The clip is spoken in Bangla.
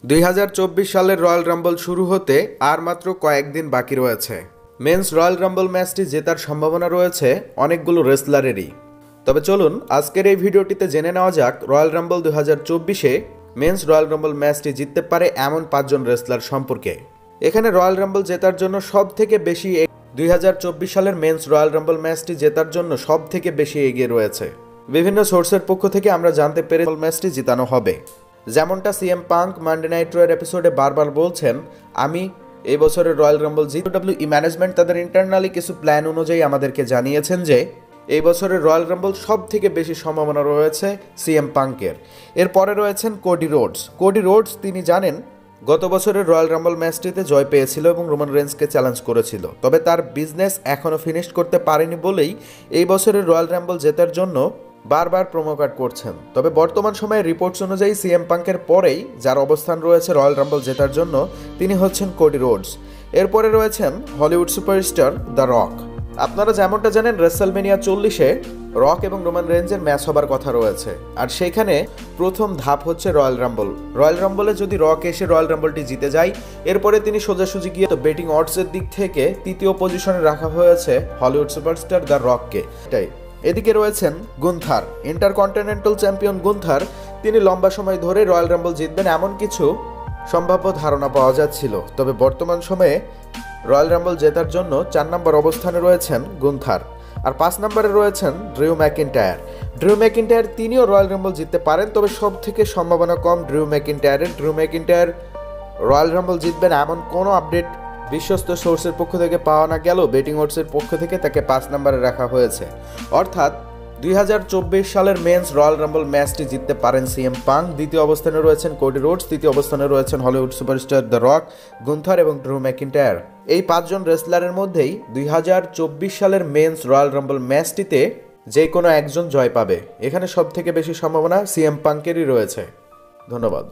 2024 সালের রয়্যাল রাম্বল শুরু হতে আর মাত্র কয়েকদিন বাকি রয়েছে। মেন্স রয়্যাল রাম্বল ম্যাচটি জেতার সম্ভাবনা রয়েছে অনেকগুলো রেসলারেরই। তবে চলুন আজকের এই ভিডিওটিতে জেনে নেওয়া যাক রয়্যাল রাম্বল 2024-এ মেন্স রয়্যাল রাম্বল ম্যাচটি জিততে পারে এমন 5 জন রেসলার সম্পর্কে। এখানে রয়্যাল রাম্বল জেতার জন্য সব থেকে বেশি 2024 সালের মেন্স রয়্যাল রাম্বল ম্যাচটি জেতার জন্য সব থেকে বেশি এগিয়ে রয়েছে। বিভিন্ন সোর্সের পক্ষ থেকে আমরা জানতে পেরে ম্যাচটি জিতানো হবে। যেমনটা সিএম পাঙ্ক মানডে নাইট রয়ের এপিসোডে বারবার বলছেন, আমি এই বছরের রয়্যাল রাম্বল WWE ম্যানেজমেন্ট তাদের ইন্টারনালি কিছু প্ল্যান অনুযায়ী আমাদেরকে জানিয়েছেন যে এই বছরের রয়্যাল রাম্বল সব থেকে বেশি সম্ভাবনা রয়েছে সিএম পাঙ্কের। এরপরে রয়েছেন কোডি রোডস তিনি জানেন গত বছরের রয়্যাল রাম্বল ম্যাচটিতে জয় পেয়েছিল এবং রোমান রেন্সকে চ্যালেঞ্জ করেছিল, তবে তার বিজনেস এখনও ফিনিশ করতে পারেনি বলেই এই বছরের রয়্যাল রাম্বল জেতার জন্য বারবার প্রোমো কাট করছেন। তবে বর্তমান সময়ে রিপোর্টস অনুযায়ী সিএম পাঙ্কের পরেই যার অবস্থান রয়েছে রয়্যাল রাম্বল জেতার জন্য তিনি হচ্ছেন কোডি রোডস। এরপরে রয়েছেন হলিউড সুপারস্টার দ্য রক। আপনারা যেমনটা জানেন রেসলমেনিয়া 40-এ রক এবং রোমান রেঞ্জের ম্যাচ হবার কথা রয়েছে, আর সেইখানে প্রথম ধাপ হচ্ছে রয়্যাল রাম্বল। রয়্যাল রাম্বলে যদি রক এসে রয়্যাল রাম্বলটি জিতে যায়, এরপরে তিনি সোজাসুজি গিয়ে তো বেটিং অডসের দিক থেকে তৃতীয় পজিশনে রাখা হয়েছে হলিউড সুপারস্টার দ্য রককে। এদিকে রয়েছেন গুন্থার, ইন্টারকন্টিনেন্টাল চ্যাম্পিয়ন গুন্থার। তিনি লম্বা সময় ধরে রয়্যাল রাম্বল জিতবেন এমন কিছু সম্ভাব্য ধারণা পাওয়া যাচ্ছিল, তবে বর্তমান সময়ে রয়্যাল রাম্বল জেতার জন্য 4 নম্বর অবস্থানে রয়েছেন গুন্থার। আর 5 নম্বরে রয়েছেন ড্রিউ ম্যাকিন্টায়ার তিনিও রয়্যাল রাম্বল জিততে পারেন, তবে সব থেকে সম্ভাবনা কম ড্রিউ ম্যাকিন্টায়ার রয়্যাল রাম্বল জিতবেন এমন কোনো আপডেট বিশ্বস্ত সোর্সের পক্ষ থেকে পাওয়া না গেলেও বেটিং ওটসের পক্ষ থেকে তাকে 5 নম্বরে রাখা হয়েছে। অর্থাৎ 2024 সালের মেন্স রয়্যাল রাম্বল ম্যাচটি জিততে পারেন সিএম পাঙ্ক, দ্বিতীয় অবস্থানে রয়েছেন কোডি রোডস, তৃতীয় অবস্থানে রয়েছেন Hollywood superstar the rock, Gunther এবং ড্রু ম্যাকিন্টায়ার। এই 5 জন রেসলারের মধ্যেই 2024 সালের মেন্স রয়্যাল রাম্বল ম্যাচটিতে যে কোনো একজন জয় পাবে। এখানে সব থেকে বেশি সম্ভাবনা সিএম পাঙ্কেরই রয়েছে। ধন্যবাদ।